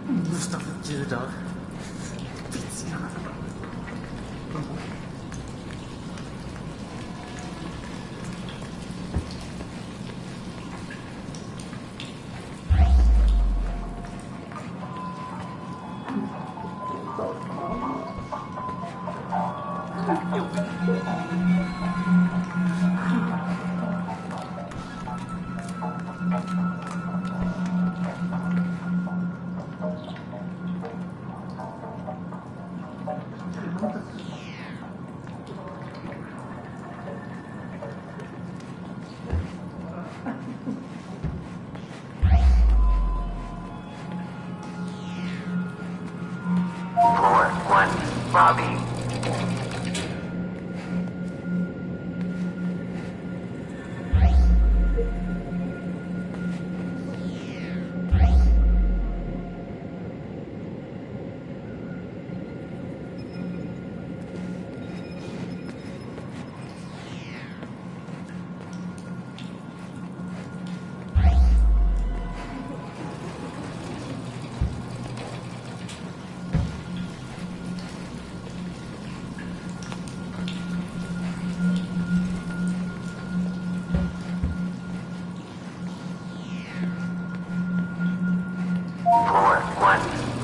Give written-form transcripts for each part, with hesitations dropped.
Mustafa Judah. Lobby.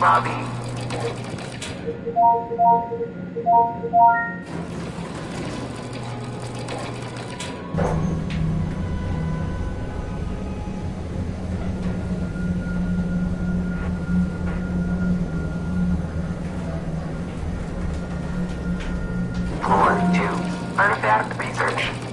Lobby. Floor 2. Artifact research.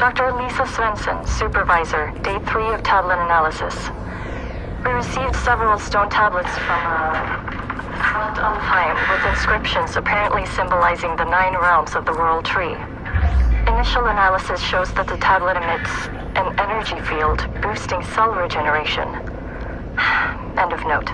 Dr. Lisa Svensson, Supervisor, Day 3 of tablet analysis. We received several stone tablets from Front Alfheim with inscriptions apparently symbolizing the 9 realms of the World Tree. Initial analysis shows that the tablet emits an energy field boosting cell regeneration. End of note.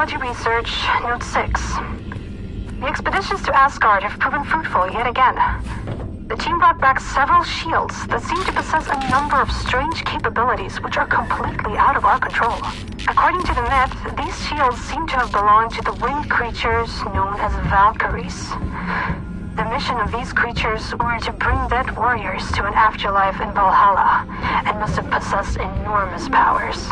Mythology Research, Note 6. The expeditions to Asgard have proven fruitful yet again. The team brought back several shields that seem to possess a number of strange capabilities which are completely out of our control. According to the myth, these shields seem to have belonged to the winged creatures known as Valkyries. The mission of these creatures were to bring dead warriors to an afterlife in Valhalla, and must have possessed enormous powers.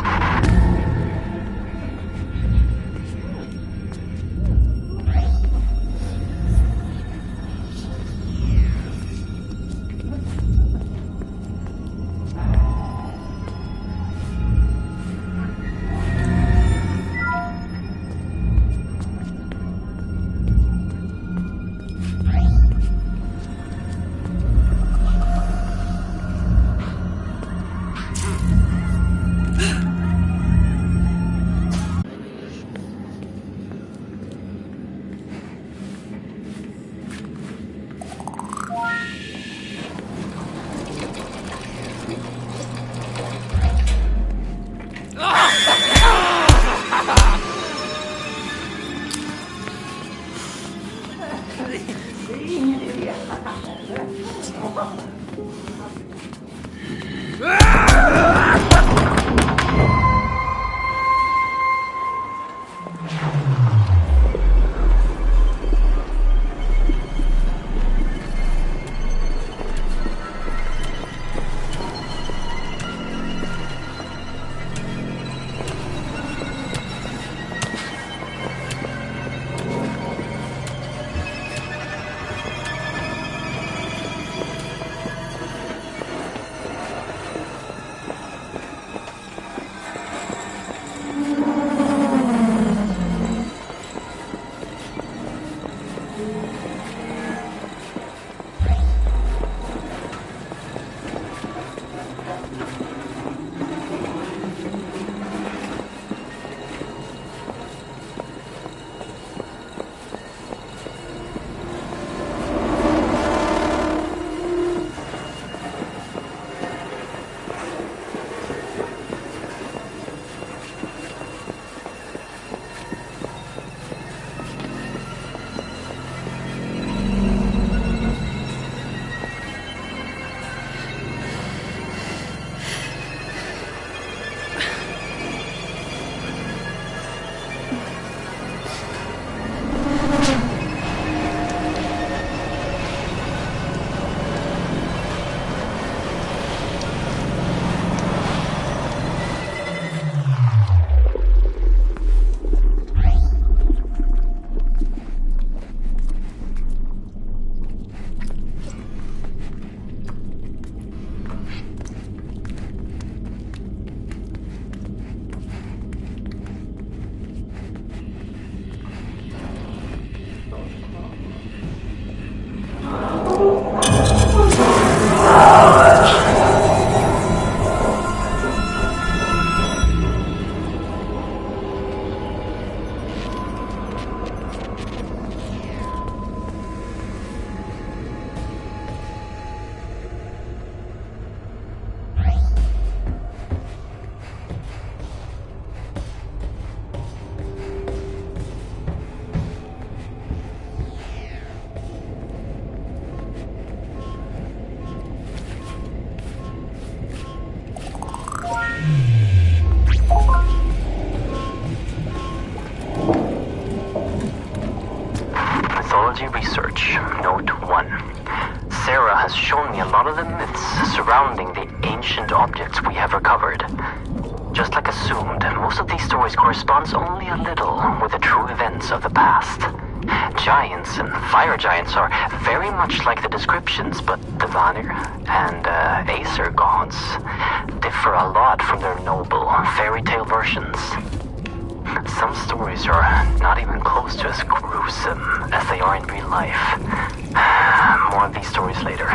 Mythology Research, Note 1. Sarah has shown me a lot of the myths surrounding the ancient objects we have recovered. Just like assumed, most of these stories corresponds only a little with the true events of the past. Giants and fire giants are very much like the descriptions, but the Vanir and Aesir gods differ a lot from their noble fairy tale versions. Some stories are not even close to as gruesome as they are in real life. More of these stories later.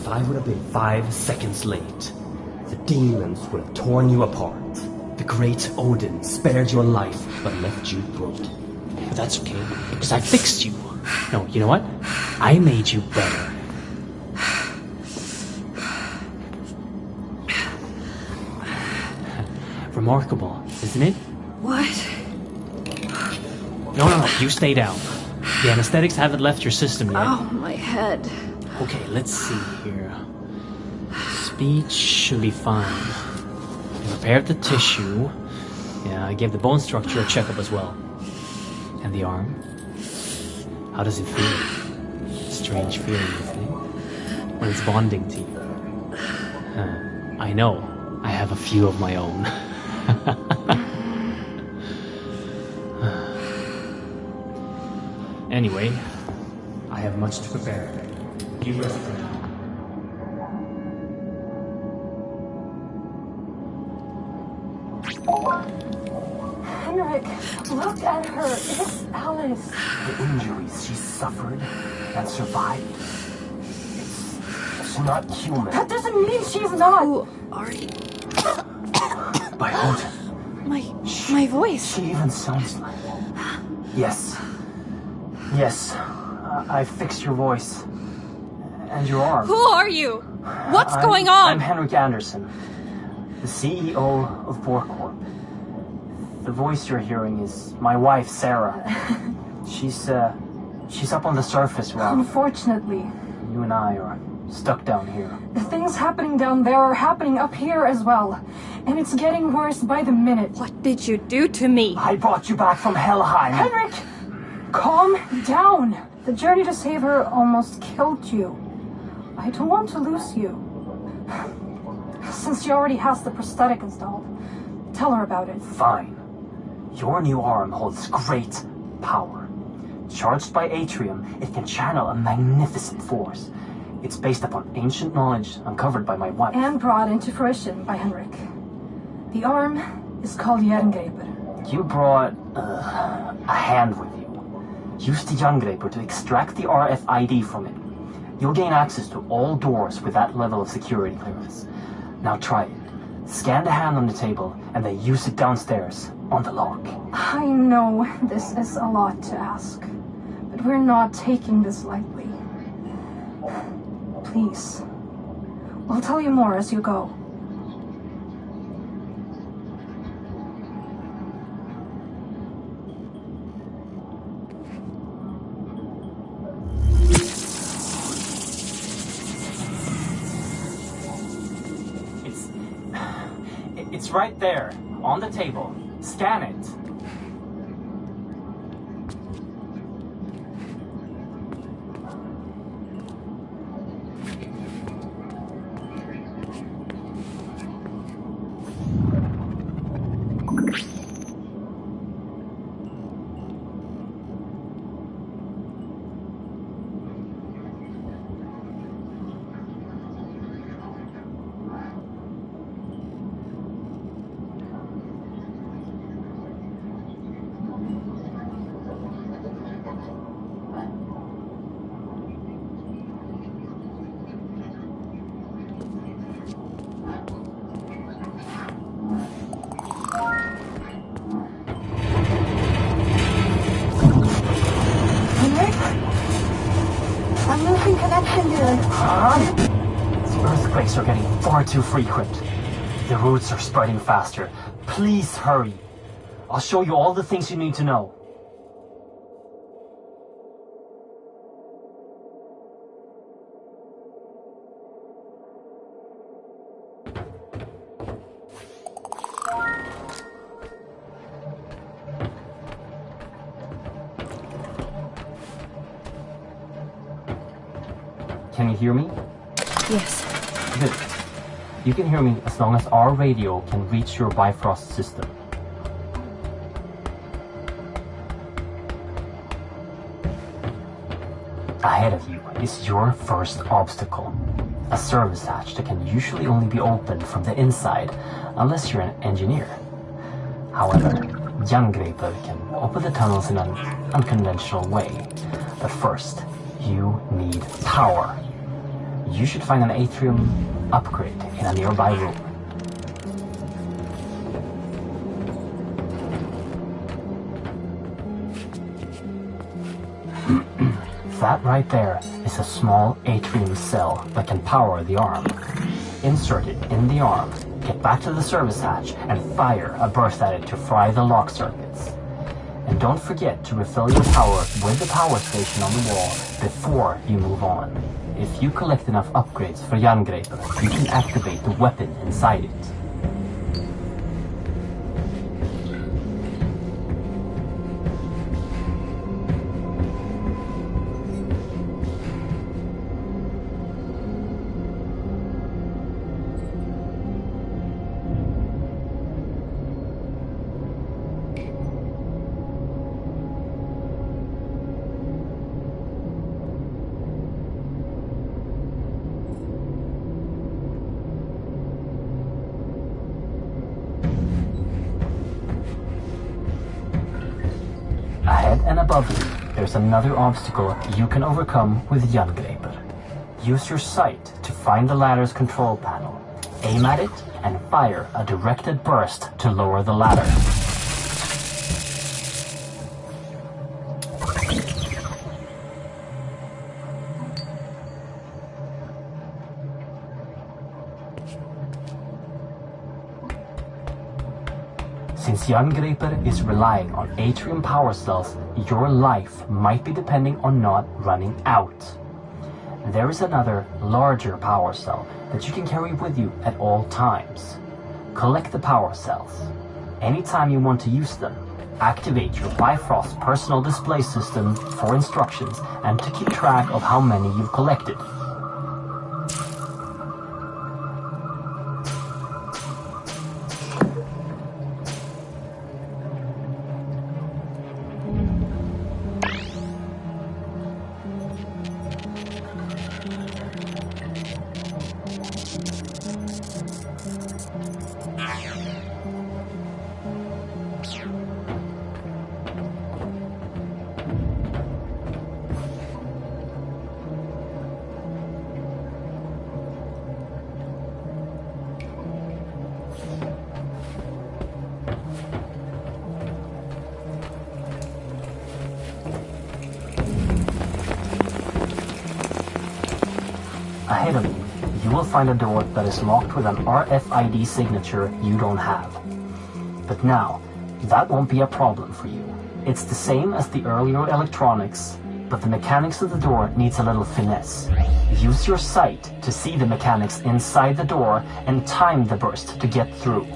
If I would have been 5 seconds late, the demons would have torn you apart. The great Odin spared your life, but left you broken. But that's okay, because I fixed you. No, you know what? I made you better. Remarkable, isn't it? What? No, you stay down. The anesthetics haven't left your system yet. Oh, my head. Okay, let's see here. Speech should be fine. I repaired the tissue. Yeah, I gave the bone structure a checkup as well. And the arm? How does it feel? Strange feeling, isn't it? When it's bonding to you. I know. I have a few of my own. Anyway, I have much to prepare. You rest for now. Henrik, look at her. It's Alice. The injuries she suffered and survived. It's not human. That doesn't mean she's not. Who are you? By Odin. My voice. She even sounds like... Yes. Yes. I fixed your voice. And your arm. Who are you? What's going on? I'm Henrik Anderson, the CEO of Borcorp. The voice you're hearing is my wife, Sarah. She's up on the surface, Rob. Unfortunately, You and I are stuck down here. the things happening down there are happening up here as well. And it's getting worse by the minute. What did you do to me? I brought you back from Helheim. Henrik, calm down. The journey to save her almost killed you. I don't want to lose you. Since she already has the prosthetic installed, tell her about it. Fine. Your new arm holds great power. Charged by Atrium, it can channel a magnificent force. It's based upon ancient knowledge uncovered by my wife. And brought into fruition by Henrik. The arm is called Jerngreper. You brought a hand with you. Use the Jerngreper to extract the RFID from it. You'll gain access to all doors with that level of security clearance. Now try it. Scan the hand on the table and then use it downstairs on the lock. I know this is a lot to ask, but we're not taking this lightly. Please. I'll tell you more as you go. It's right there, on the table. Scan it. I'm losing connection here. The earthquakes are getting far too frequent. The roots are spreading faster. Please hurry. I'll show you all the things you need to know. Can you hear me? Yes. Good. You can hear me as long as our radio can reach your Bifrost system. Ahead of you is your first obstacle. A service hatch that can usually only be opened from the inside, unless you're an engineer. However, Jerngreper can open the tunnels in an unconventional way. But first, you need power. You should find an atrium upgrade in a nearby room. That right there is a small atrium cell that can power the arm. Insert it in the arm, get back to the service hatch, and fire a burst at it to fry the lock circuits. And don't forget to refill your power with the power station on the wall before you move on. If you collect enough upgrades for Jangreper, you can activate the weapon inside it. Ahead and above you, there's another obstacle you can overcome with Jangreper. Use your sight to find the ladder's control panel. Aim at it and fire a directed burst to lower the ladder. Since Jangreper is relying on atrium power cells, your life might be depending on not running out. There is another, larger power cell that you can carry with you at all times. Collect the power cells. Anytime you want to use them, activate your Bifrost personal display system for instructions and to keep track of how many you've collected. Ahead of you, you will find a door that is locked with an RFID signature you don't have. But now, that won't be a problem for you. It's the same as the earlier electronics, but the mechanics of the door needs a little finesse. Use your sight to see the mechanics inside the door and time the burst to get through.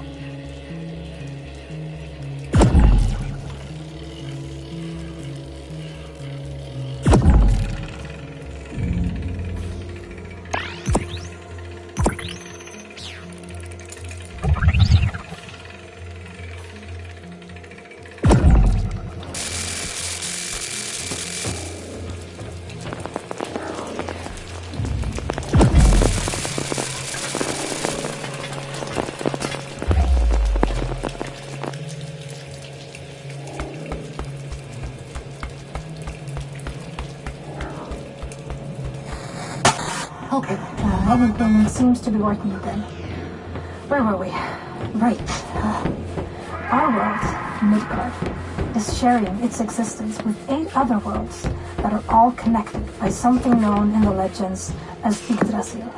Okay, everything seems to be working again. Where were we? Right. Our world, Midgard, is sharing its existence with 8 other worlds that are all connected by something known in the legends as Yggdrasil,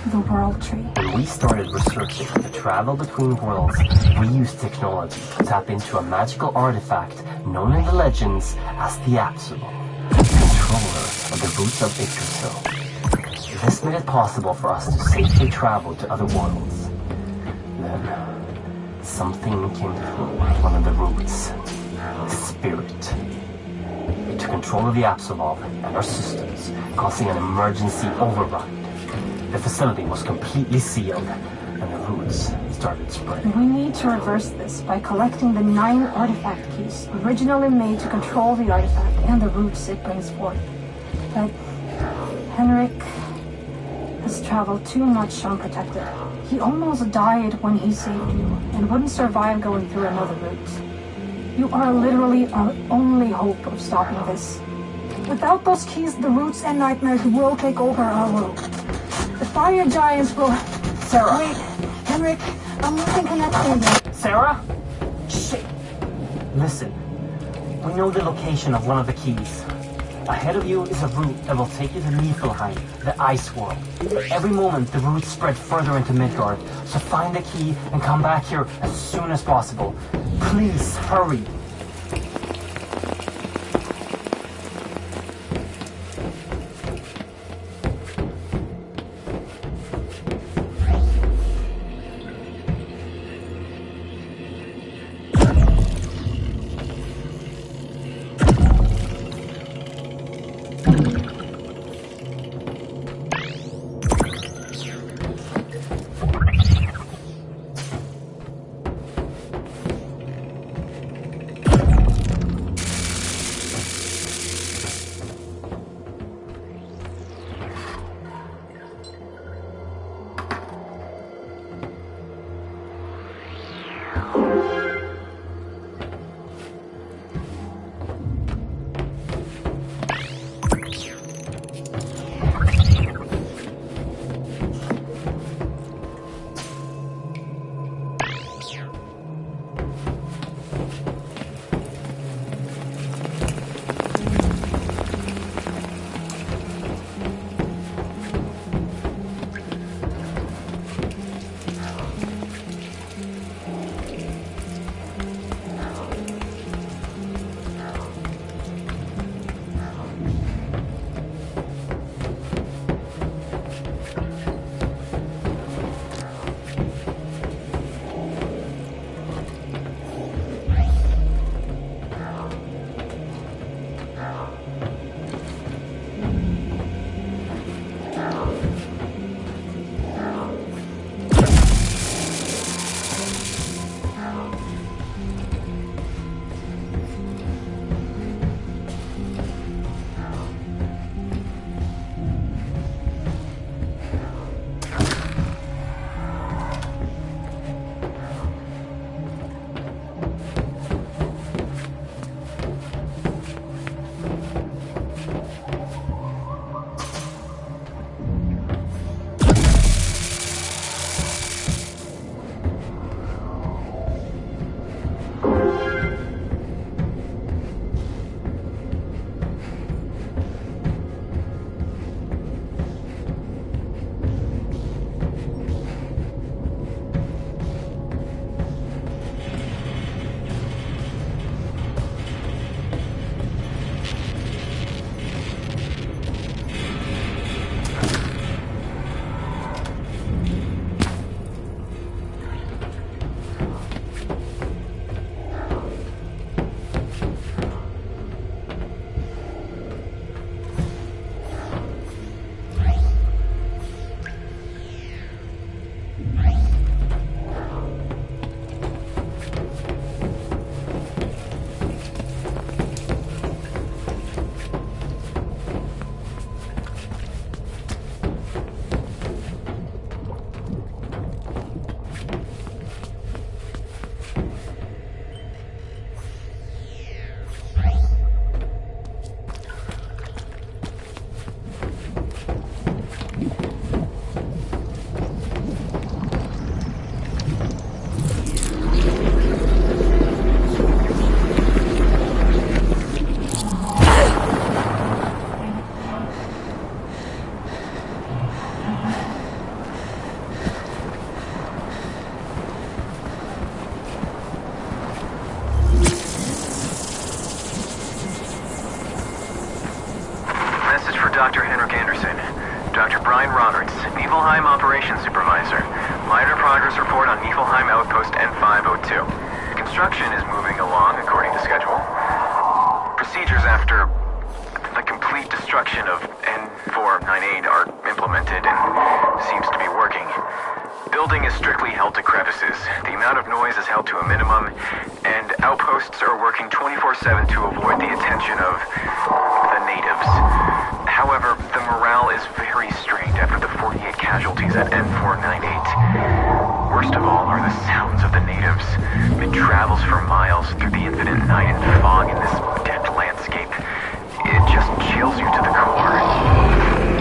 the World Tree. When we started researching the travel between worlds, we used technology to tap into a magical artifact known in the legends as the Bapsulov, controller of the roots of Yggdrasil. This made it possible for us to safely travel to other worlds. Then, something came through one of the roots. The spirit. It took control of the Bapsulov and our systems, causing an emergency override. The facility was completely sealed, and the roots started spreading. We need to reverse this by collecting the 9 artifact keys originally made to control the artifact and the roots it brings forth. But Henrik has traveled too much unprotected. He almost died when he saved you, and wouldn't survive going through another route. You are literally our only hope of stopping this. Without those keys, the roots and nightmares will take over our world. fire giants will... Sarah! Wait, Henrik, I'm losing connection again. Sarah? Shit! Listen, we know the location of one of the keys. Ahead of you is a route that will take you to Niflheim, the ice world. Every moment, the route spreads further into Midgard, so find the key and come back here as soon as possible. Please, hurry! Dr. Henrik Anderson. Dr. Brian Roberts, Niflheim Operations Supervisor. Minor progress report on Niflheim Outpost N502. Construction is moving along according to schedule. Procedures after the complete destruction of N498 are implemented and seems to be working. Building is strictly held to crevices. The amount of noise is held to a minimum, and outposts are working 24/7 to avoid the attention of the natives. However, the morale is very strained after the 48 casualties at N498. Worst of all are the sounds of the natives. It travels for miles through the infinite night and fog in this dead landscape. It just chills you to the core.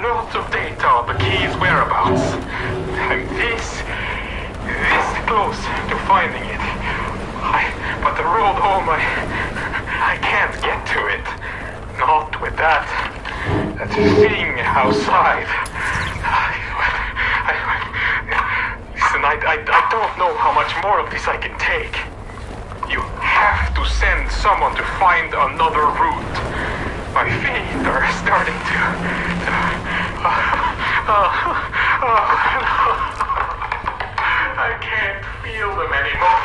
lot of data on the key's whereabouts. I'm this close to finding it. But the road home, I can't get to it. Not with that thing outside. Listen, I don't know how much more of this I can take. You have to send someone to find another route. My feet are starting to... I can't feel them anymore.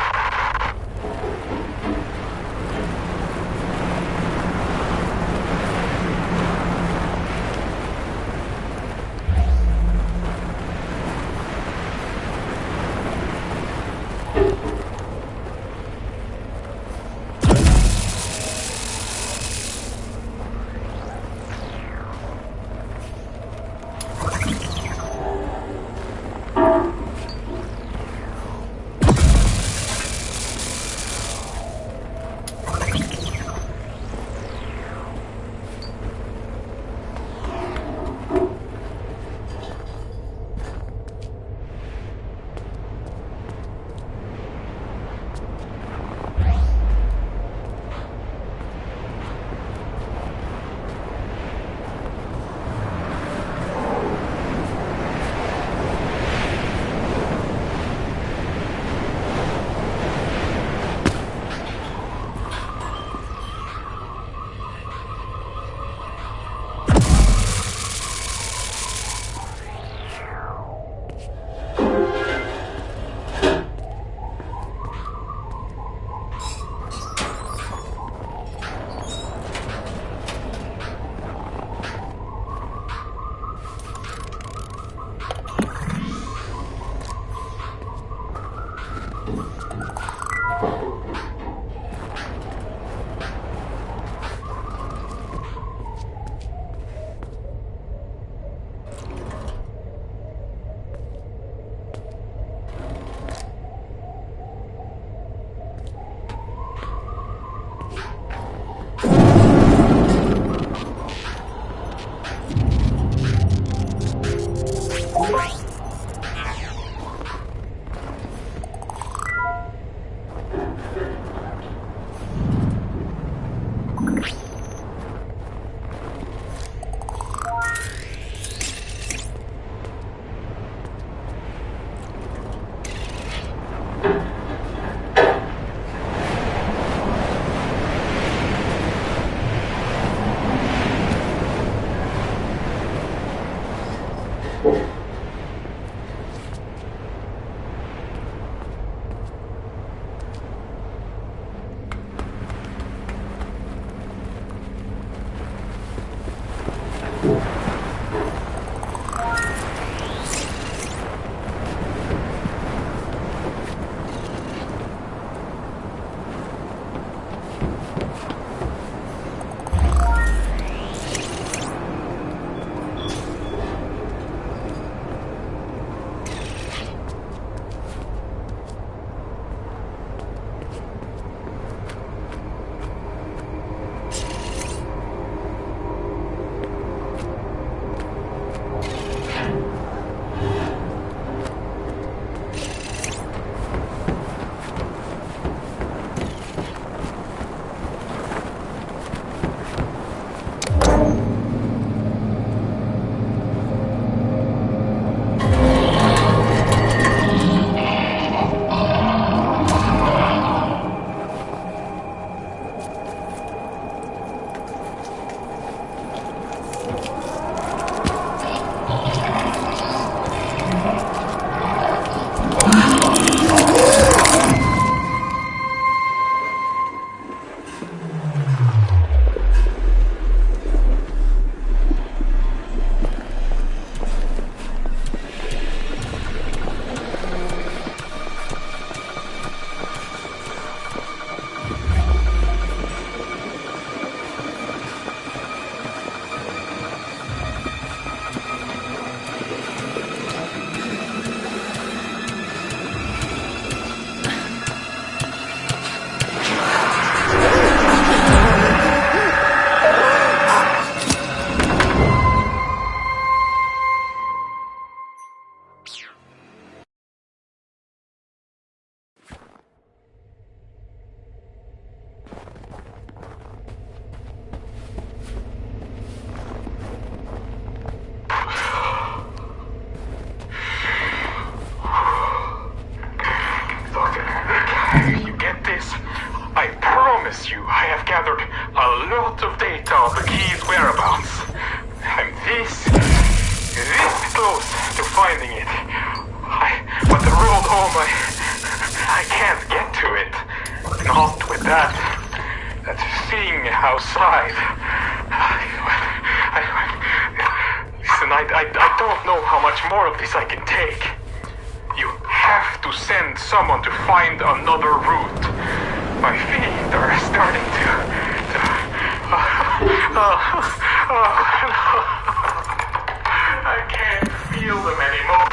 this close to finding it. But the road home, I can't get to it. Not with that thing outside. Listen, I don't know how much more of this I can take. You have to send someone to find another route. My feet are starting to I can't feel them anymore.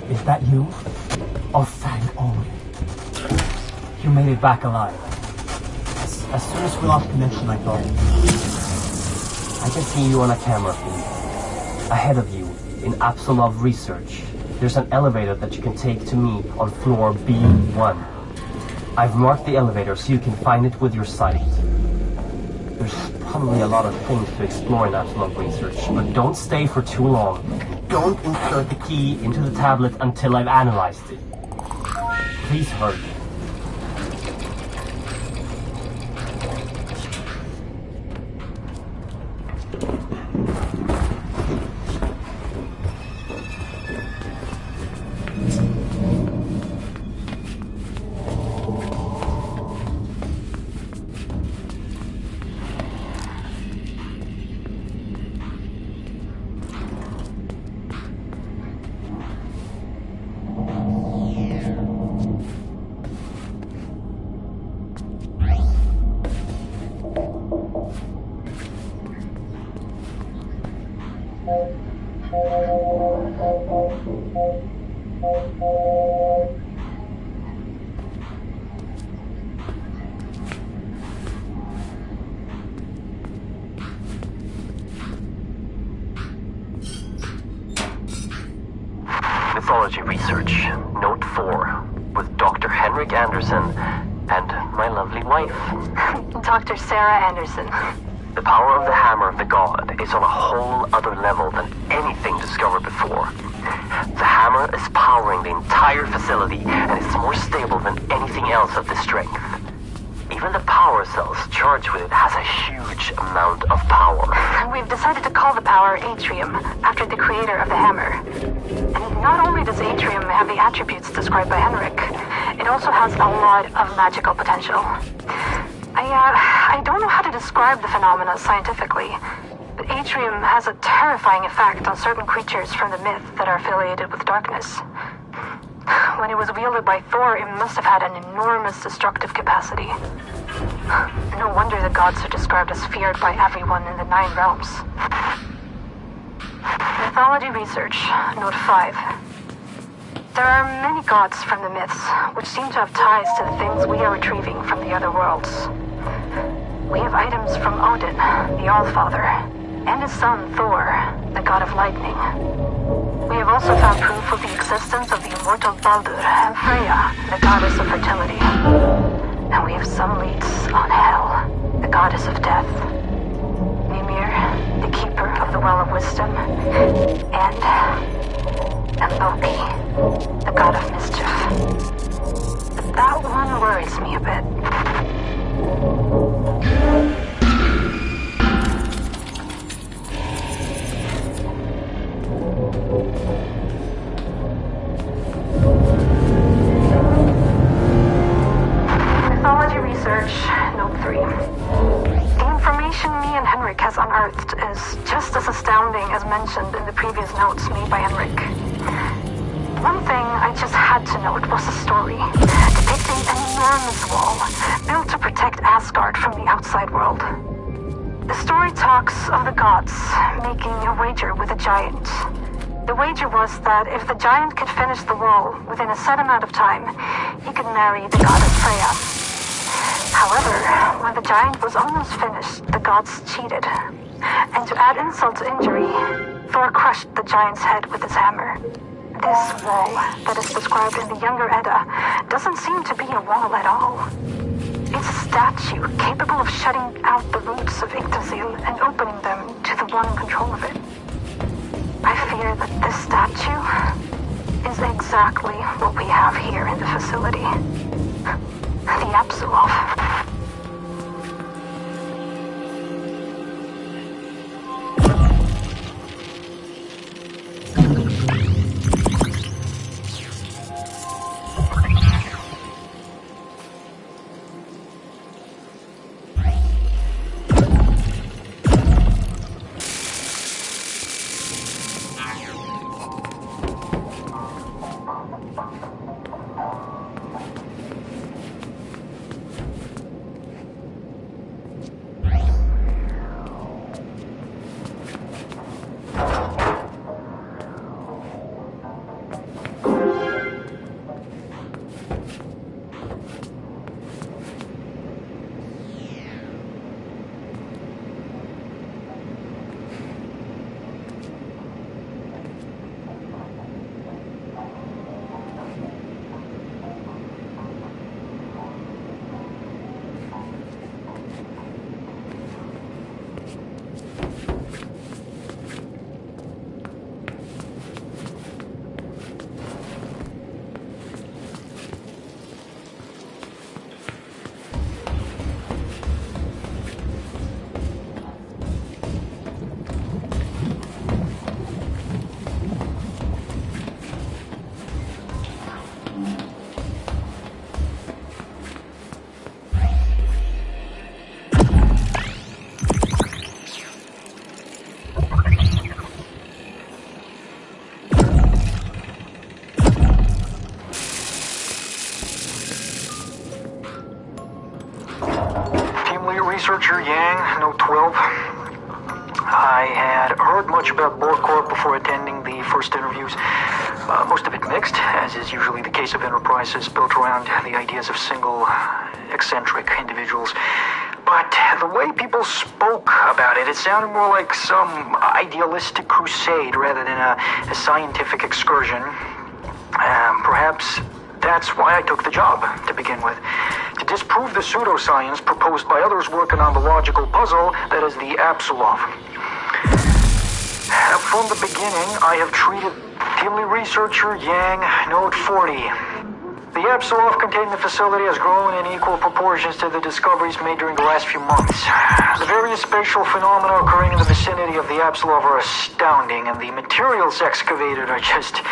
Is that you? Oh, thank only. You made it back alive. As soon as we lost connection, I thought... I can see you on a camera feed. Ahead of you, in Bapsulov Research, there's an elevator that you can take to me on floor B1. I've marked the elevator so you can find it with your sight. There's probably a lot of things to explore in Bapsulov Research, but don't stay for too long. Don't insert the key into the tablet until I've analyzed it. Please hurry. Mythology Research, Note 4, with Dr. Henrik Anderson and my lovely wife. Dr. Sarah Anderson. The power of the hammer of the god is on a whole other level than anything discovered before. The hammer is powering the entire facility and is more stable than anything else of this strength. Even the power cells charged with it has a huge amount of power. We've decided to call the power Atrium, after the creator of the hammer. And not only does Atrium have the attributes described by Henrik, it also has a lot of magical potential. I don't know how to describe the phenomena scientifically, but Atrium has a terrifying effect on certain creatures from the myth that are affiliated with darkness. When it was wielded by Thor, it must have had an enormous destructive capacity. No wonder the gods are described as feared by everyone in the 9 realms. Mythology Research, Note 5. There are many gods from the myths, which seem to have ties to the things we are retrieving from the other worlds. We have items from Odin, the Allfather, and his son Thor, the god of lightning. We have also found proof of the existence of the immortal Baldur and Freya, the goddess of fertility. And we have some leads on Hel, the goddess of death, Mimir, the keeper of the Well of Wisdom, and Loki, the god of mischief. But that one worries me a bit. Mythology Research, Note 3. The information me and Henrik has unearthed is just as astounding as mentioned in the previous notes made by Henrik. One thing I just had to note was a story depicting an enormous wall built to protect Asgard from the outside world. The story talks of the gods making a wager with a giant. The wager was that if the giant could finish the wall within a set amount of time, he could marry the goddess Freya. However, when the giant was almost finished, the gods cheated. And to add insult to injury, Thor crushed the giant's head with his hammer. This wall that is described in the Younger Edda doesn't seem to be a wall at all. It's a statue capable of shutting out the roots of Yggdrasil and opening them to the one in control of it. I fear that this statue is exactly what we have here in the facility. The Bapsulov. researcher Yang, Note 12. I had heard much about Borcorp before attending the first interviews. Most of it mixed, as is usually the case of enterprises built around the ideas of single, eccentric individuals. But the way people spoke about it, it sounded more like some idealistic crusade rather than a scientific excursion. Perhaps that's why I took the job, to begin with. To disprove the pseudoscience proposed by others working on the logical puzzle that is the Bapsulov. From the beginning, I have treated Timely researcher Yang, Note 40. The Bapsulov contained the facility has grown in equal proportions to the discoveries made during the last few months. The various spatial phenomena occurring in the vicinity of the Bapsulov are astounding, and the materials excavated are just...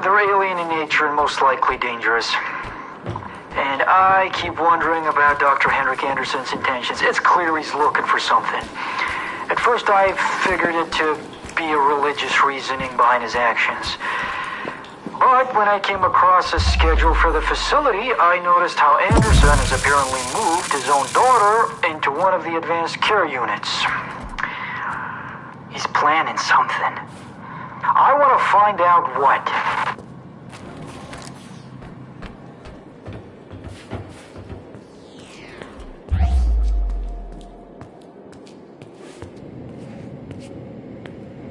they're alien in nature and most likely dangerous. And I keep wondering about Dr. Henrik Anderson's intentions. It's clear he's looking for something. At first I figured it to be a religious reasoning behind his actions. But when I came across a schedule for the facility, I noticed how Anderson has apparently moved his own daughter into one of the advanced care units. He's planning something. I want to find out what.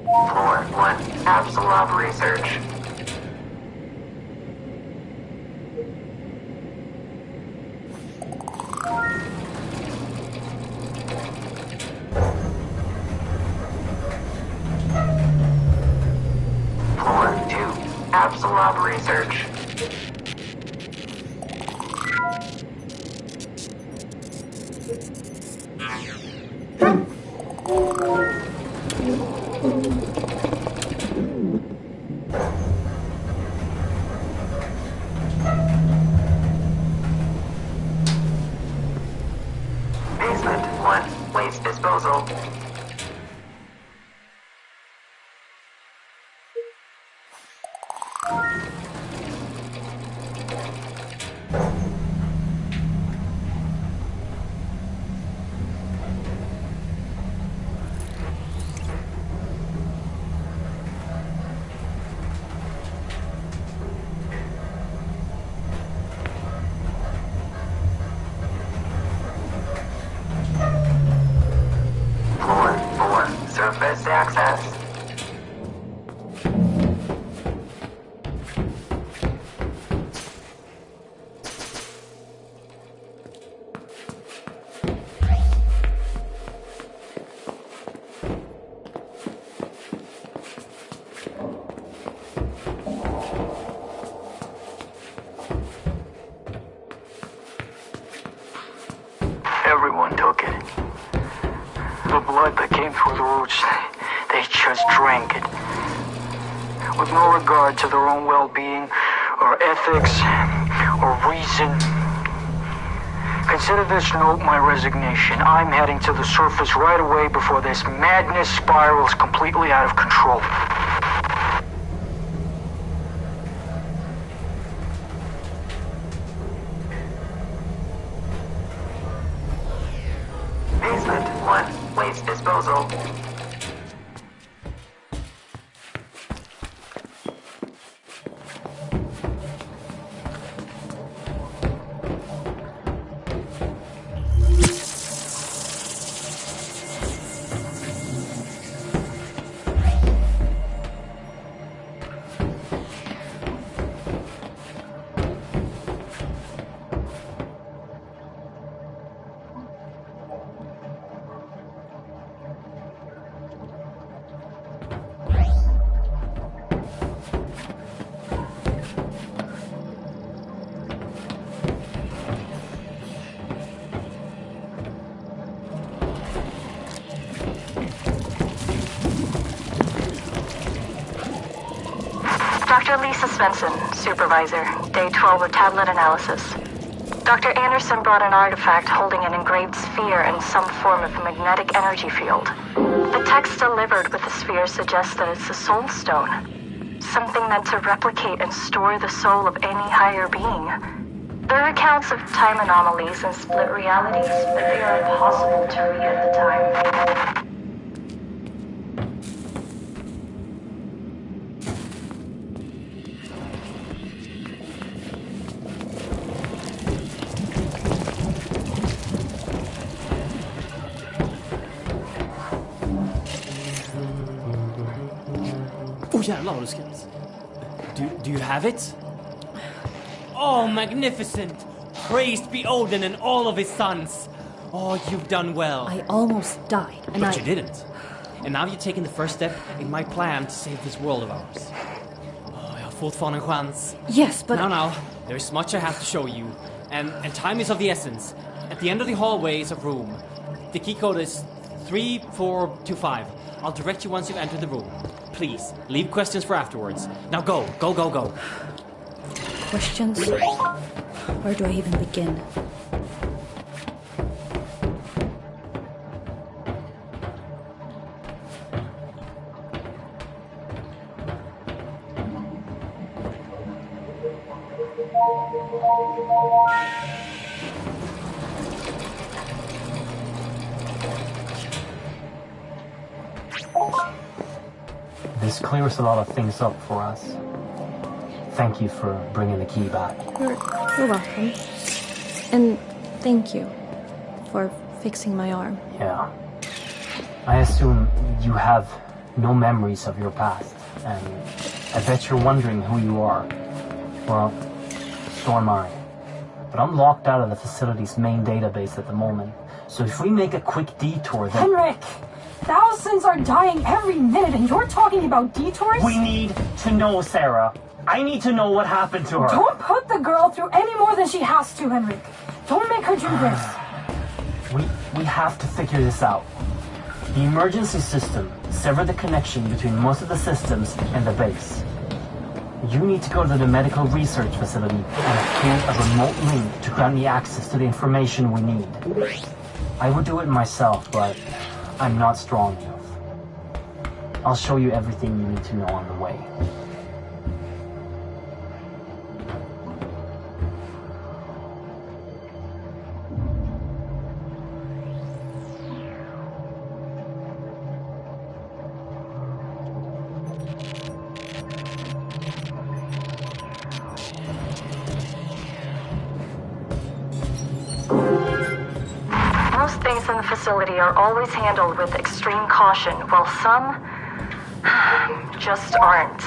Floor 1, Bapsulov Research. Floor 2, Bapsulov Research. Basement 1, Waste Disposal. Floor 4, Surface Access. Everyone took it. The blood that came through the roots, they just drank it. With no regard to their own well-being, or ethics, or reason. Consider this note my resignation. I'm heading to the surface right away before this madness spirals completely out of control. Basement 1, Waste Disposal. Dr. Lisa Svensson, Supervisor, Day 12 of Tablet Analysis. Dr. Anderson brought an artifact holding an engraved sphere in some form of magnetic energy field. The text delivered with the sphere suggests that it's a soul stone, something meant to replicate and store the soul of any higher being. There are accounts of time anomalies and split realities, but they are impossible to read at the time. Oh jävlar vad du skrattar. Do you have it? Oh, magnificent! Praised be Odin and all of his sons! Oh, you've done well. I almost died, and But you didn't. And now you're taking the first step in my plan to save this world of ours. Oh, jag har fortfarande en chans. Yes, but... Now, there's much I have to show you. And time is of the essence. At the end of the hallway is a room. The key code is 3425. I'll direct you once you've entered the room. Please, leave questions for afterwards. Now go. Questions? Where do I even begin? This clears a lot of things up for us. Thank you for bringing the key back. You're welcome. And thank you for fixing my arm. Yeah. I assume you have no memories of your past, and I bet you're wondering who you are. Well, so am I. But I'm locked out of the facility's main database at the moment, so if we make a quick detour then... Henrik! Thousands are dying every minute and you're talking about detours? We need to know, Sarah. I need to know what happened to her. Don't put the girl through any more than she has to, Henrik. Don't make her do this. We have to figure this out. The emergency system severed the connection between most of the systems and the base. You need to go to the medical research facility and obtain a remote link to grant me access to the information we need. I would do it myself, but I'm not strong enough. I'll show you everything you need to know on the way. Most things in the facility are always handled with extreme caution, while some just aren't.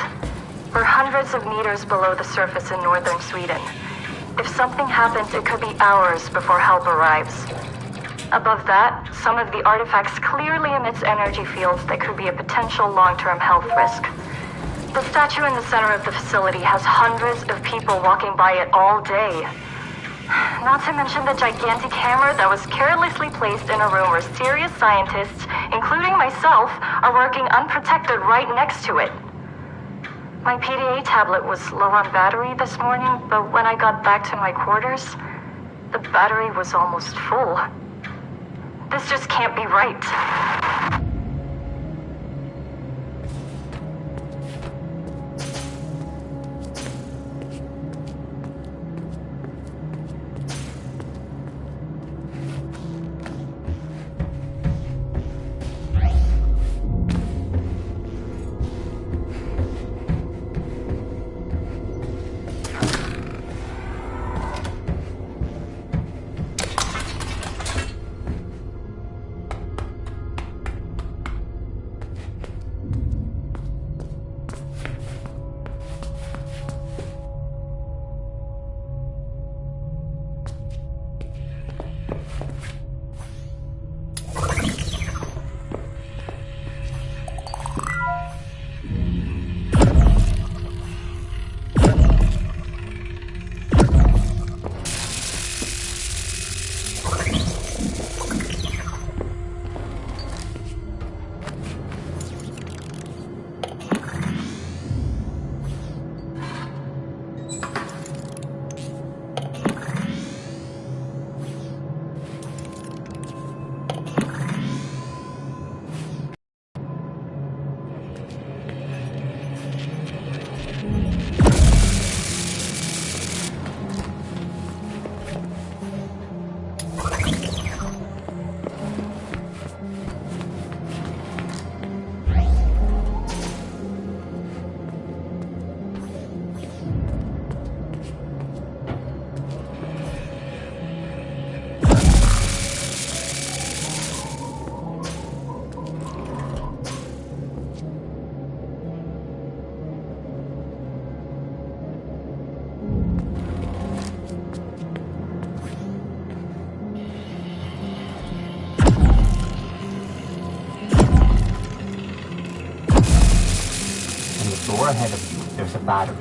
We're hundreds of meters below the surface in northern Sweden. If something happens, it could be hours before help arrives. Above that, some of the artifacts clearly emits energy fields that could be a potential long-term health risk. The statue in the center of the facility has hundreds of people walking by it all day. Not to mention the gigantic hammer that was carelessly placed in a room where serious scientists, including myself, are working unprotected right next to it. My PDA tablet was low on battery this morning, but when I got back to my quarters, the battery was almost full. This just can't be right. ahead of you, there's a battery.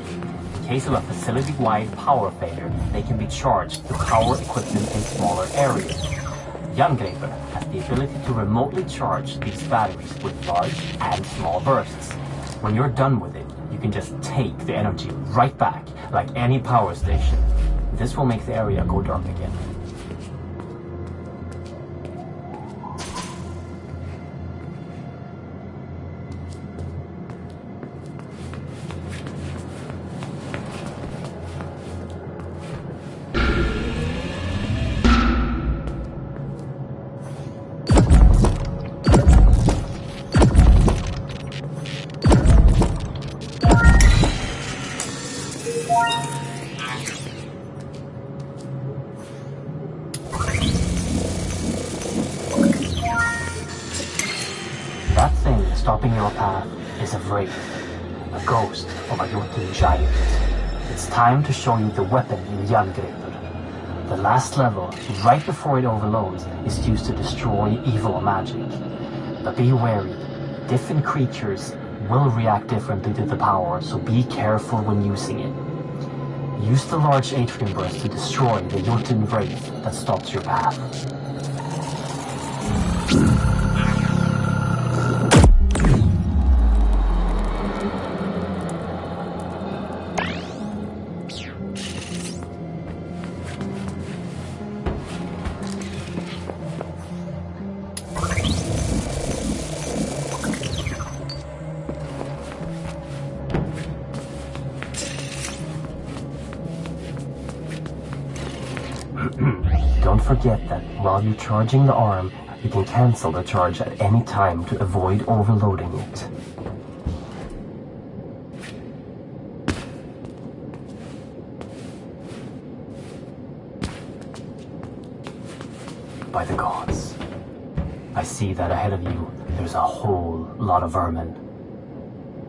In case of a facility-wide power failure, they can be charged to power equipment in smaller areas. Jangreper has the ability to remotely charge these batteries with large and small bursts. When you're done with it, you can just take the energy right back, like any power station. This will make the area go dark again. That thing stopping your path is a wraith, a ghost of a Jotun giant. It's time to show you the weapon in Jangreper. The last level, right before it overloads, is used to destroy evil magic. But be wary, different creatures will react differently to the power, so be careful when using it. Use the large atrium burst to destroy the Jotun wraith that stops your path. Don't forget that while you're charging the arm, you can cancel the charge at any time to avoid overloading it. By the gods, I see that ahead of you there's a whole lot of vermin.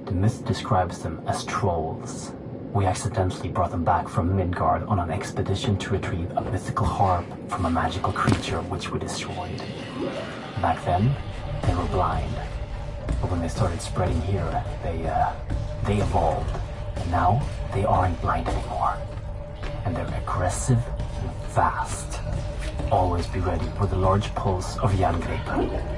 The myth describes them as trolls. We accidentally brought them back from Midgard on an expedition to retrieve a mythical harp from a magical creature which we destroyed. Back then, they were blind. But when they started spreading here, they evolved. And now, they aren't blind anymore. And they're aggressive and fast. Always be ready for the large pulse of Jangreper.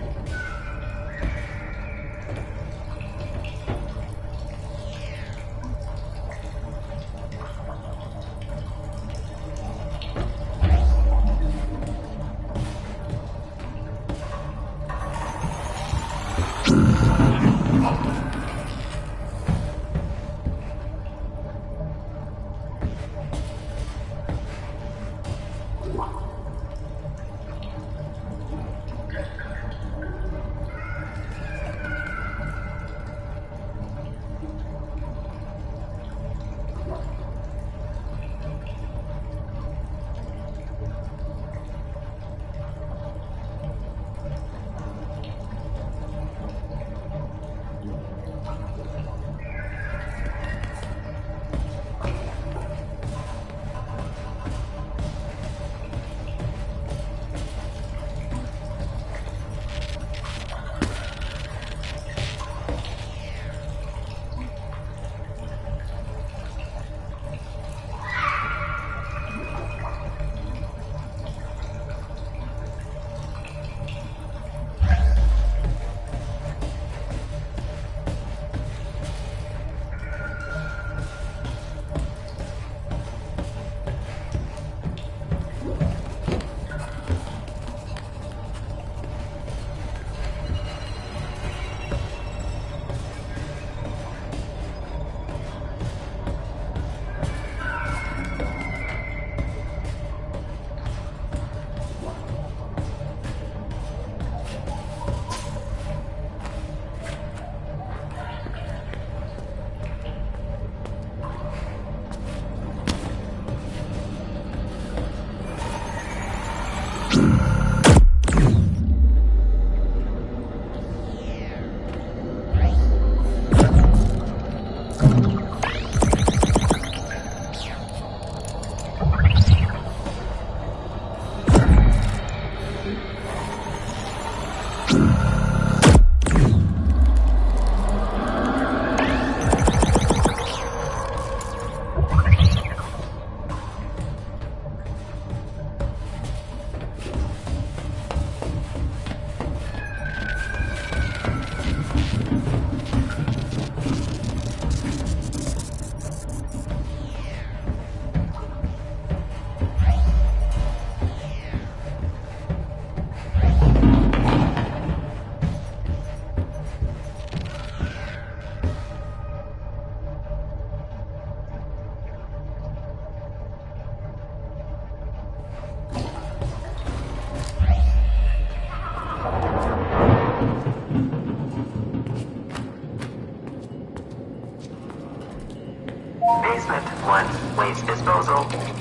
disposal.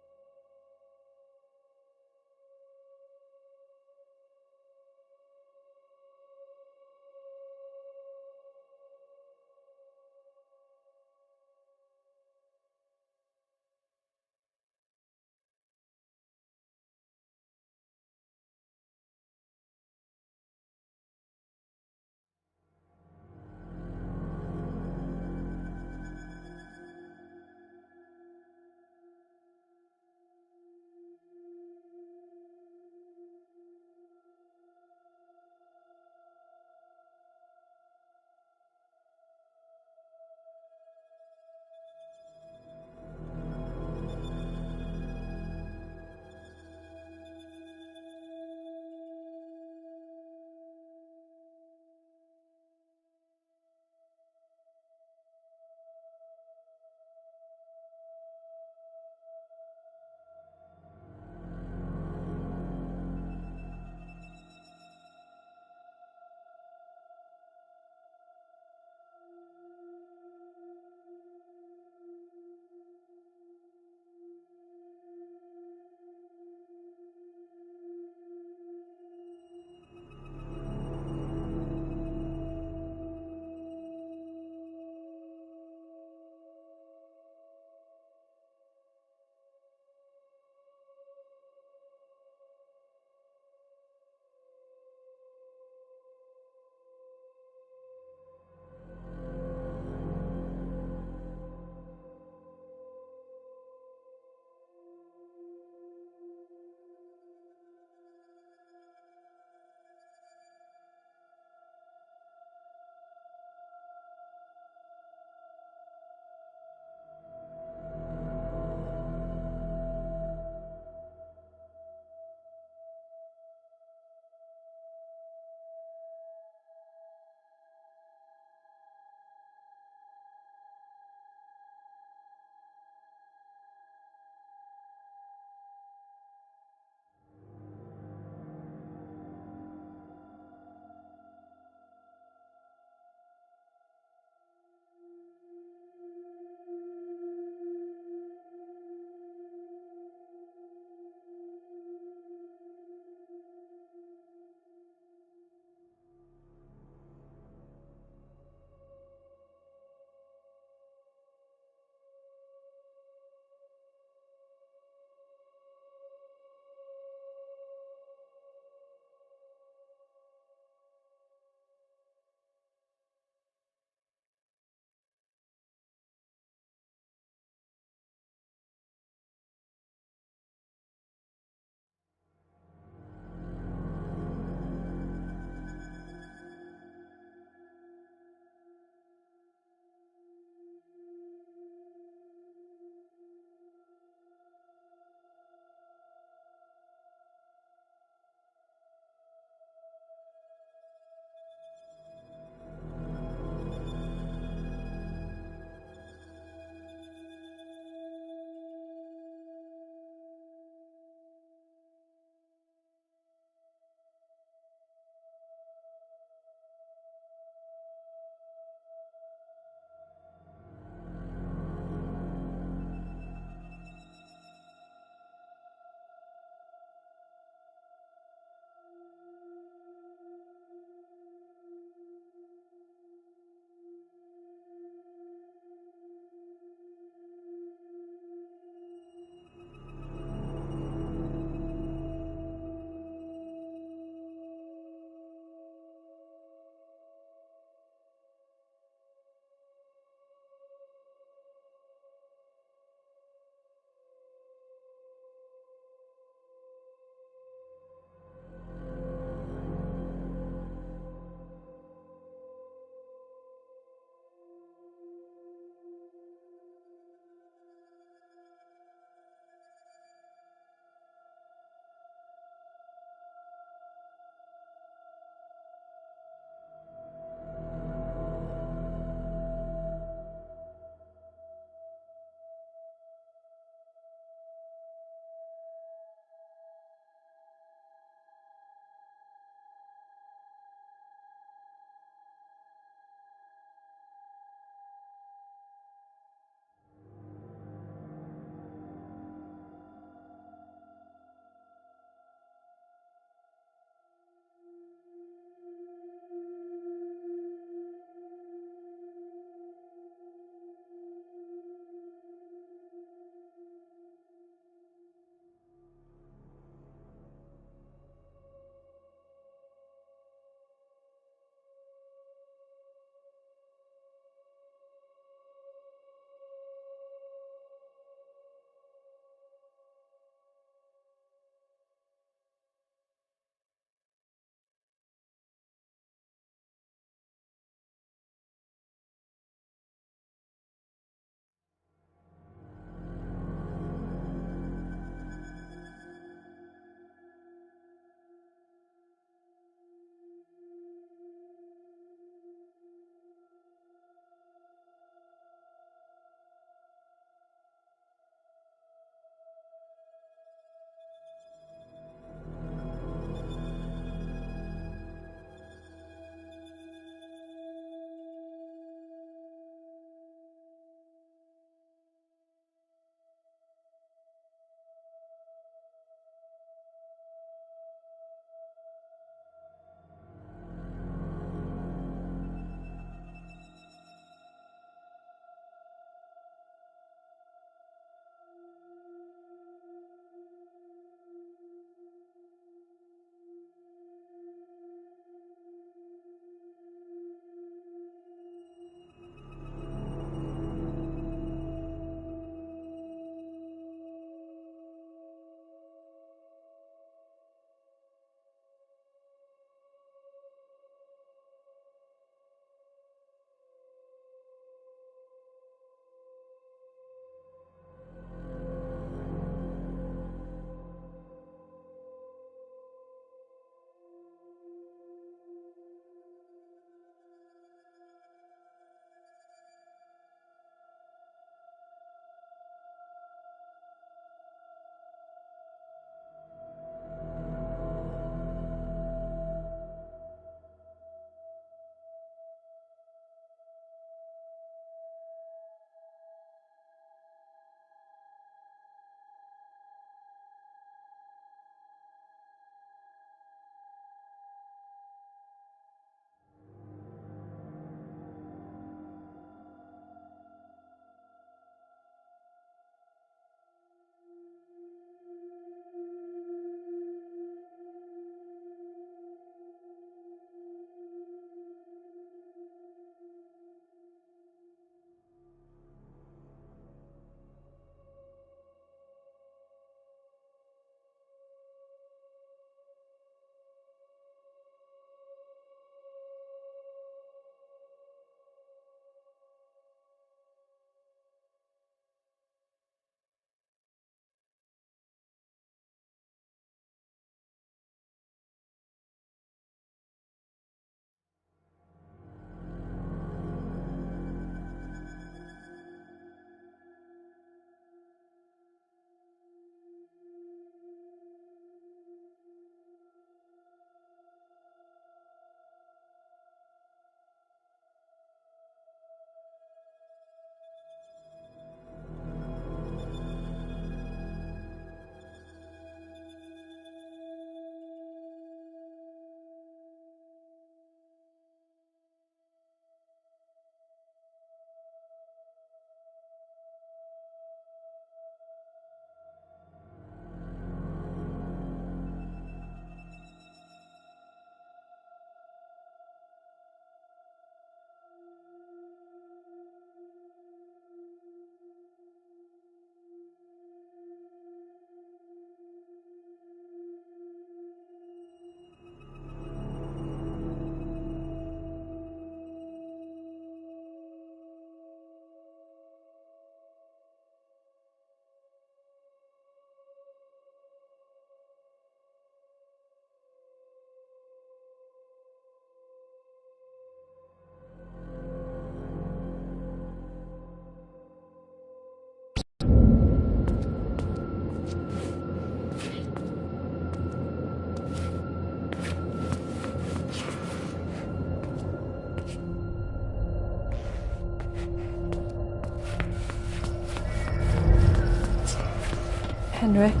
Henrik,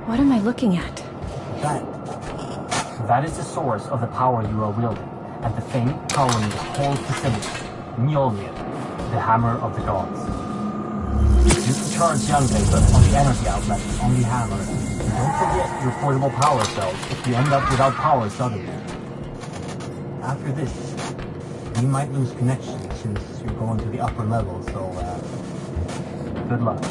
what am I looking at? That is the source of the power you are wielding, and the thing powering the whole facility. Mjolnir, the hammer of the gods. You can charge Younglaser on the energy outlet on the hammer, and don't forget your portable power cells if you end up without power suddenly. After this, you might lose connection since you're going to the upper level, so good luck.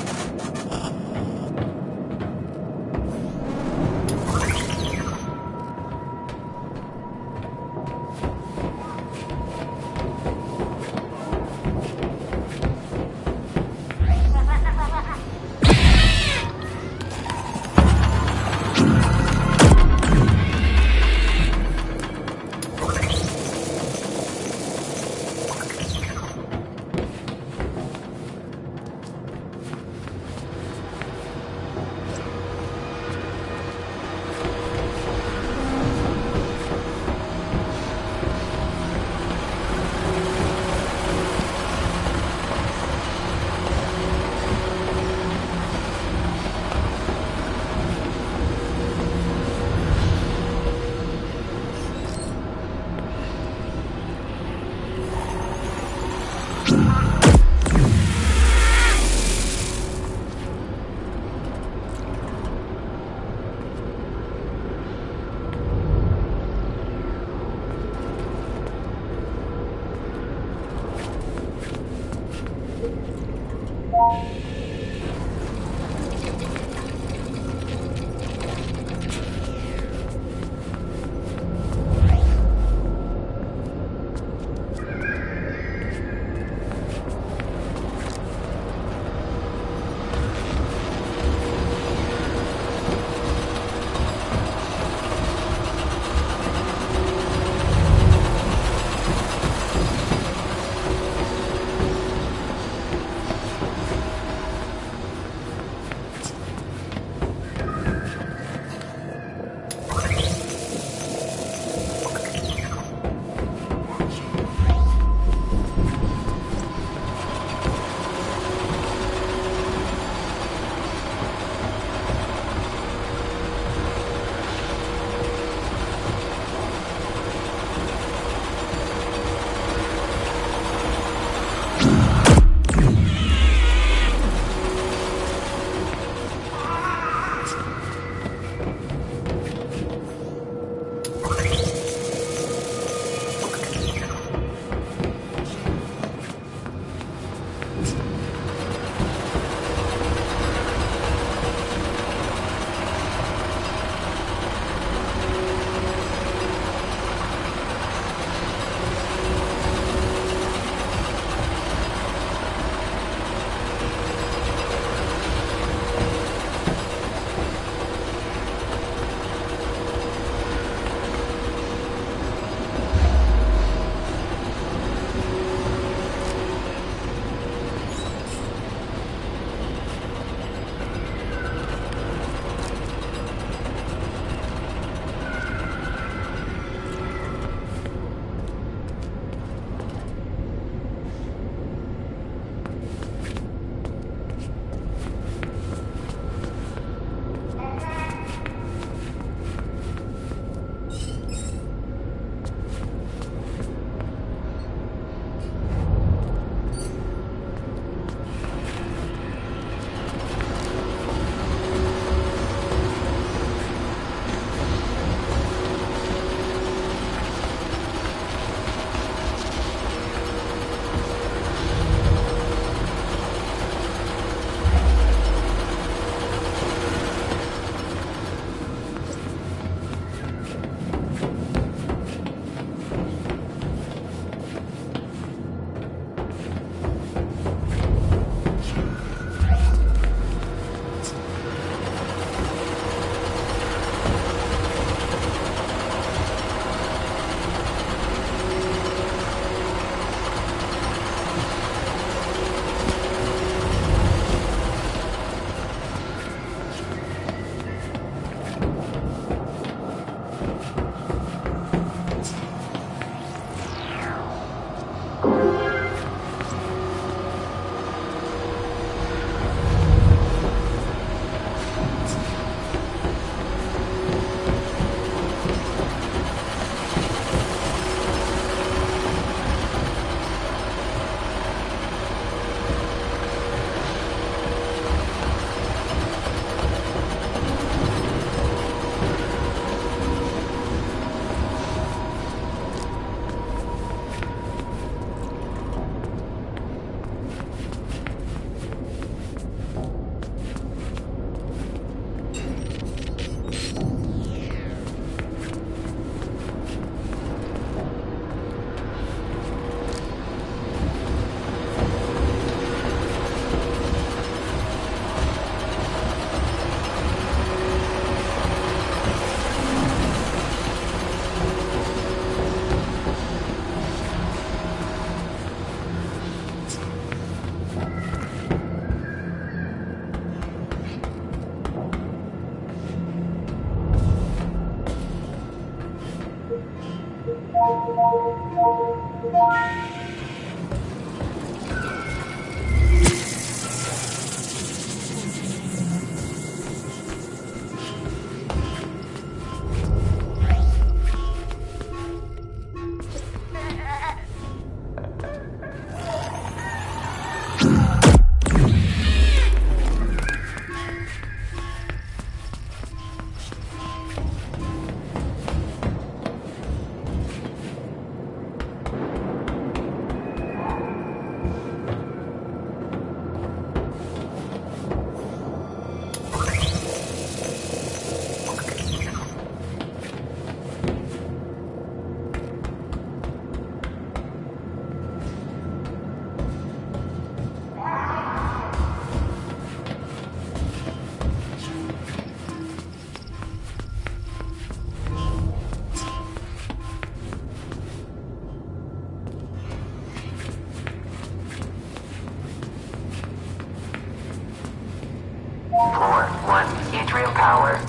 Floor 1, atrium power.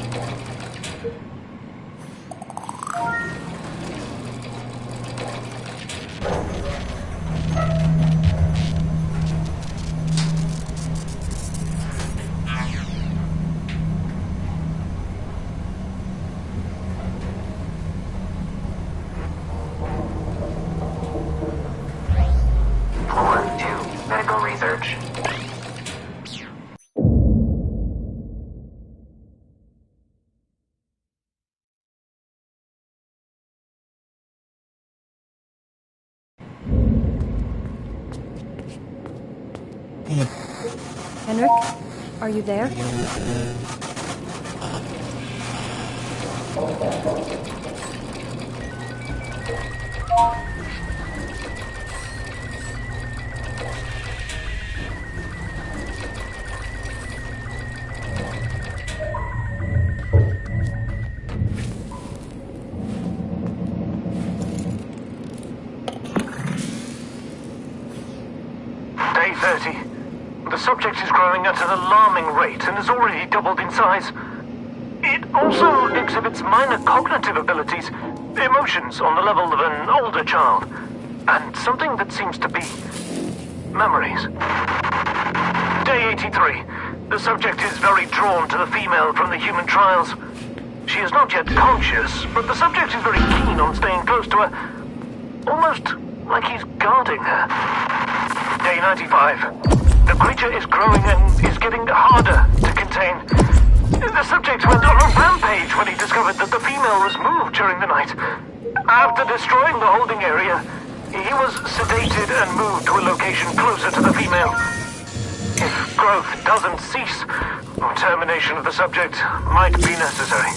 Floor 2, medical research. Henrik, are you there? Day 30. The subject is growing at an alarming rate and has already doubled in size. It also exhibits minor cognitive abilities, emotions on the level of an older child, and something that seems to be memories. Day 83. The subject is very drawn to the female from the human trials. She is not yet conscious, but the subject is very keen on staying close to her, almost like he's guarding her. Day 95. The creature is growing and is getting harder to contain. The subject went on a rampage when he discovered that the female was moved during the night. After destroying the holding area, he was sedated and moved to a location closer to the female. If growth doesn't cease, termination of the subject might be necessary.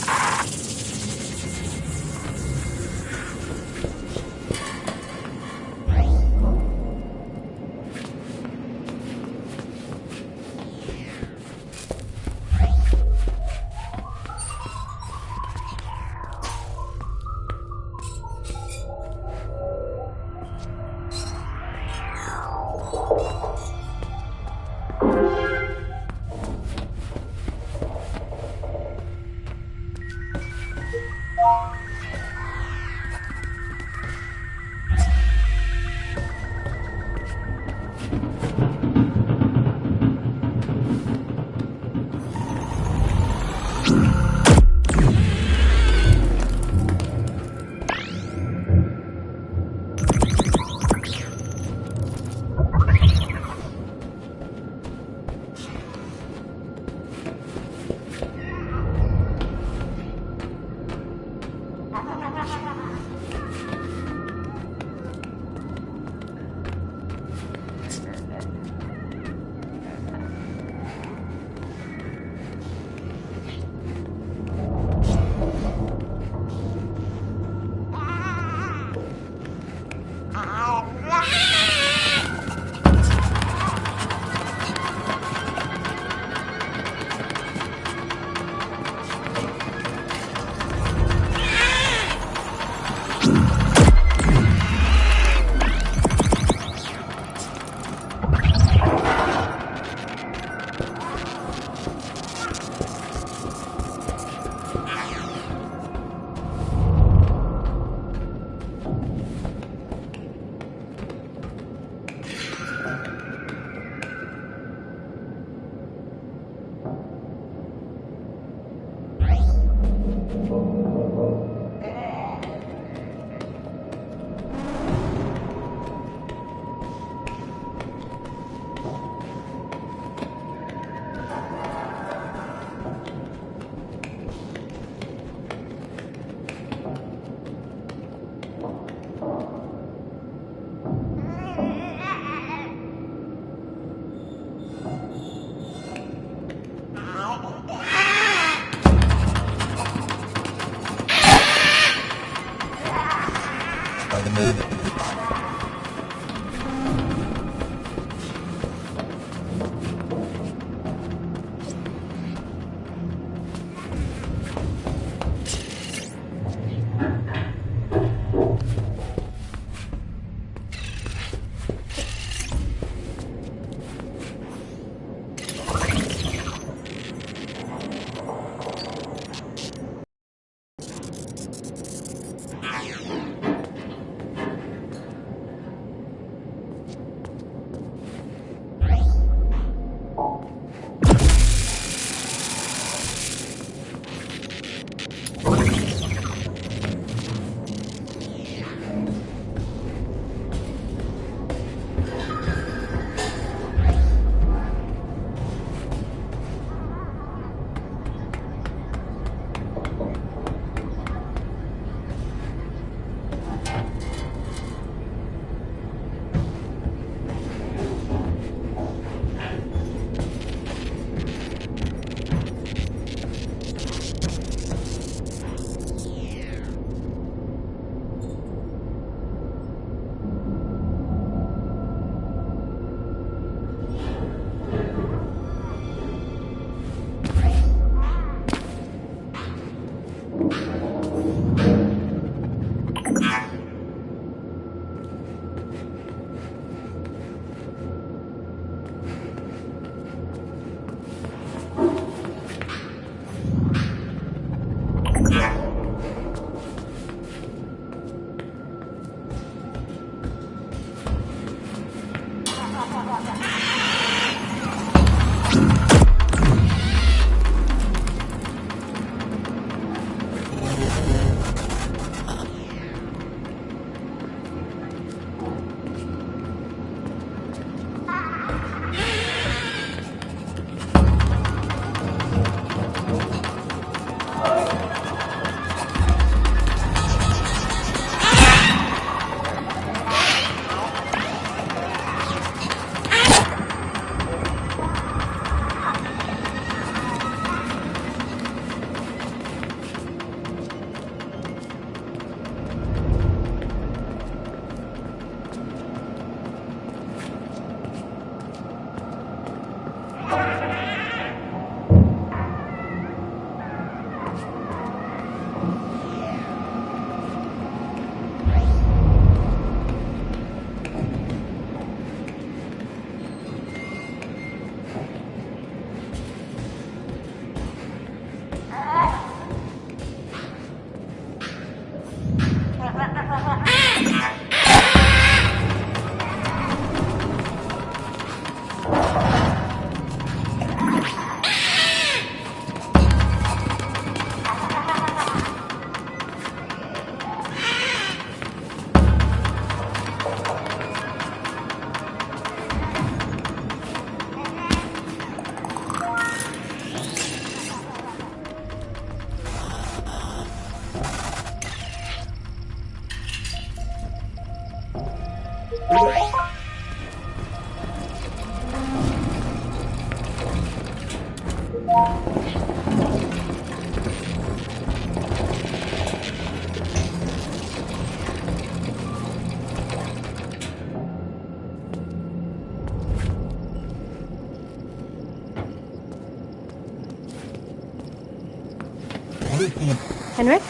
Henrik?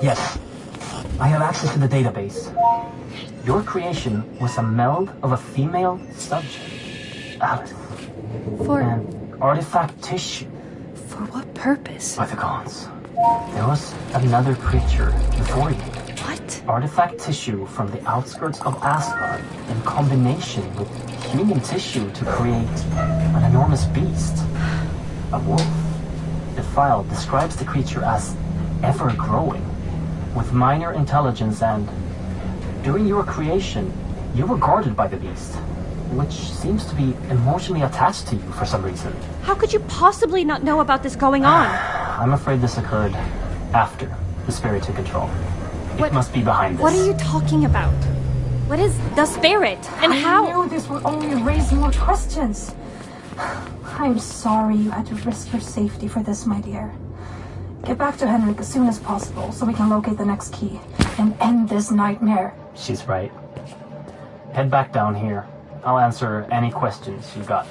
Yes. I have access to the database. Your creation was a meld of a female subject, Alice, For... and artifact tissue. For what purpose? By the gods. There was another creature before you. What? Artifact tissue from the outskirts of Asgard in combination with human tissue to create an enormous beast. A wolf. The file describes the creature as ever-growing, with minor intelligence, and during your creation, you were guarded by the beast, which seems to be emotionally attached to you for some reason. How could you possibly not know about this going on? I'm afraid this occurred after the spirit took control. It must be behind this. What are you talking about? What is the spirit? And how? I knew this would only raise more questions. I'm sorry you had to risk your safety for this, my dear. Get back to Henrik as soon as possible so we can locate the next key and end this nightmare. She's right. Head back down here. I'll answer any questions you got.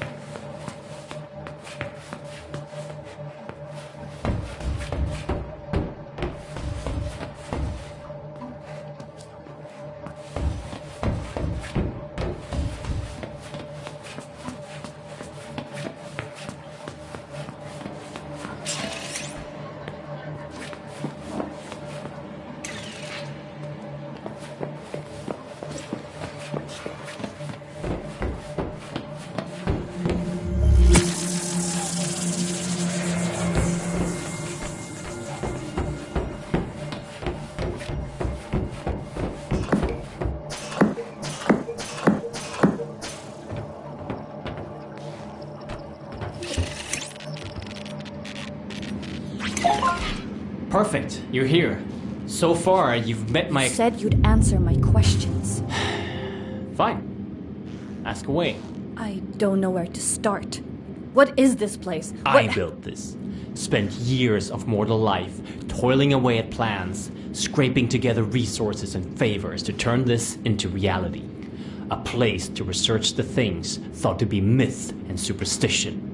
Perfect, you're here. So far, you've met my... You said you'd answer my questions. Fine. Ask away. I don't know where to start. What is this place? I built this. Spent years of mortal life toiling away at plans, scraping together resources and favors to turn this into reality. A place to research the things thought to be myth and superstition.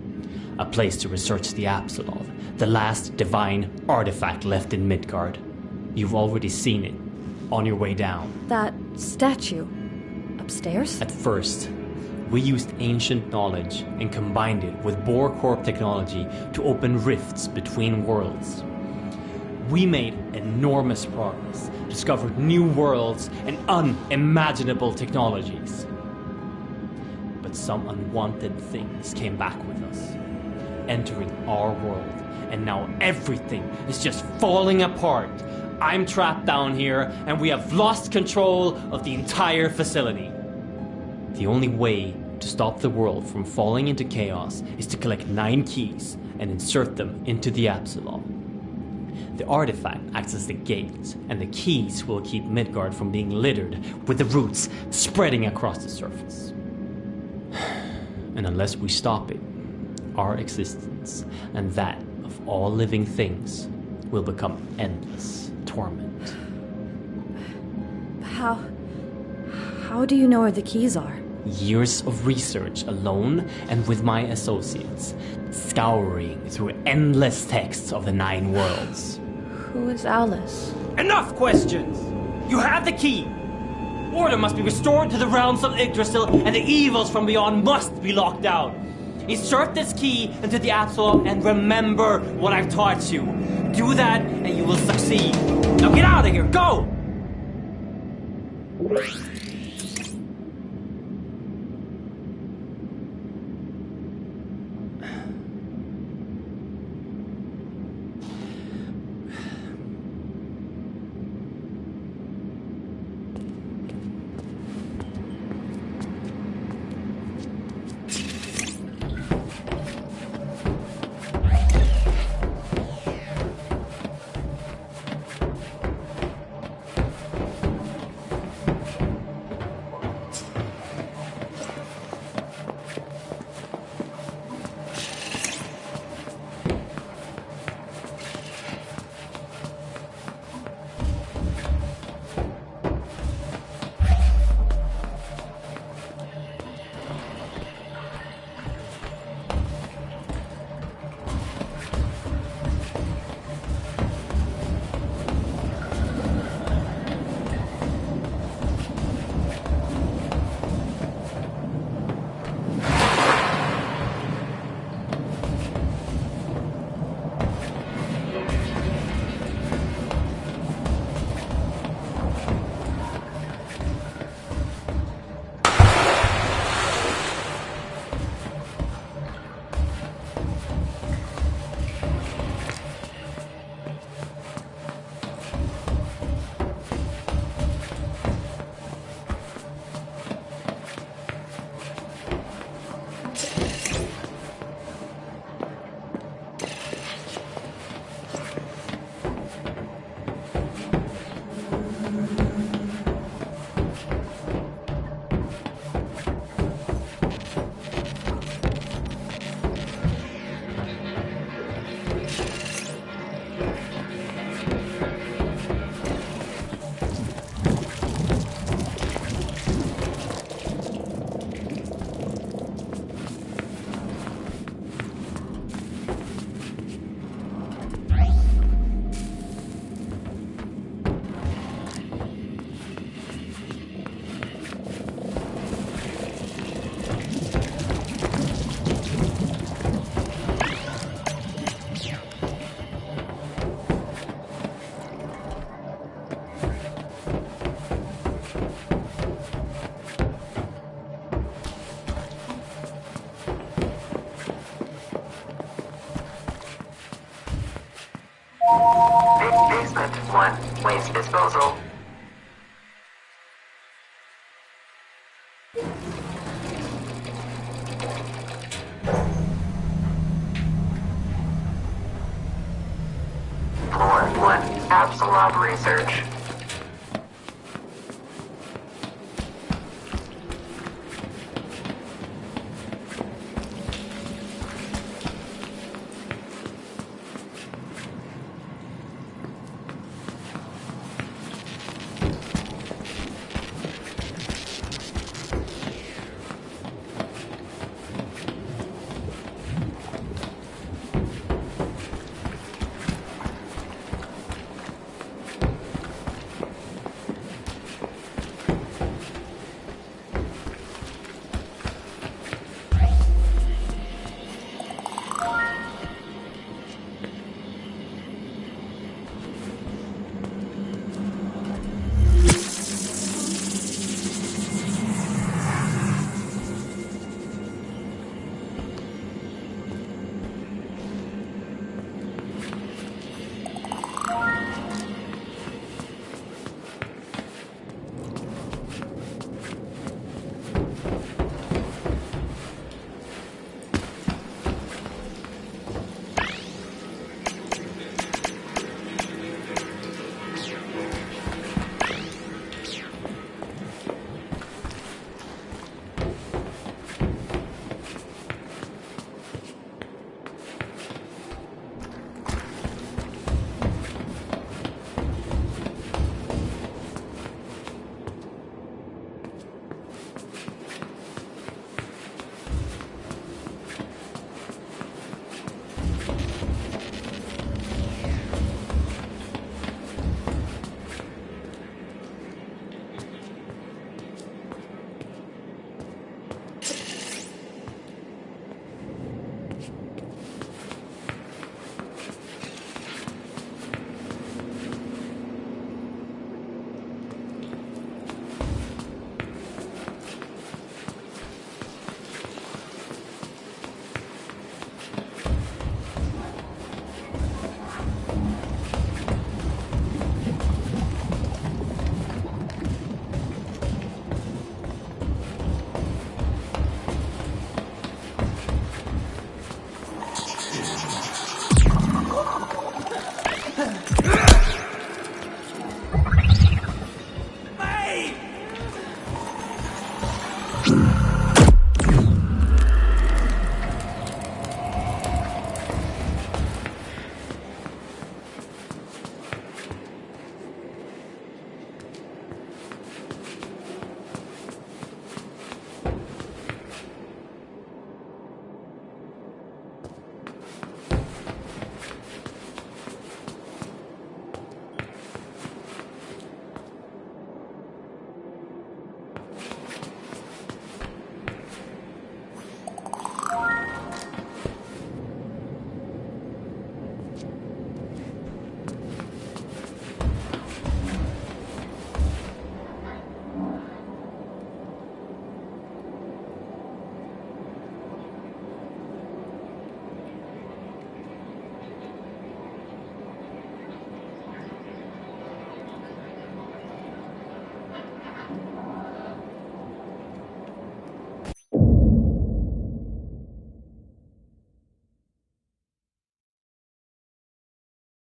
A place to research the Bapsulov, the last divine artifact left in Midgard. You've already seen it, on your way down. That statue. Upstairs? At first, we used ancient knowledge and combined it with Bohr Corp technology to open rifts between worlds. We made enormous progress, discovered new worlds and unimaginable technologies. But some unwanted things came back with us, entering our world, and now everything is just falling apart. I'm trapped down here, and we have lost control of the entire facility. The only way to stop the world from falling into chaos is to collect 9 keys and insert them into the Bapsulov. The artifact acts as the gate, and the keys will keep Midgard from being littered with the roots spreading across the surface. And unless we stop it, our existence and that of all living things will become endless torment. How do you know where the keys are? Years of research alone and with my associates, scouring through endless texts of the 9 worlds. Who is Alice? Enough questions! You have the key! Order must be restored to the realms of Yggdrasil, and the evils from beyond must be locked out. Insert this key into the Bapsulov and remember what I've taught you. Do that and you will succeed. Now get out of here! Go! Basement 1, waste disposal. Floor 1, Bapsulov research.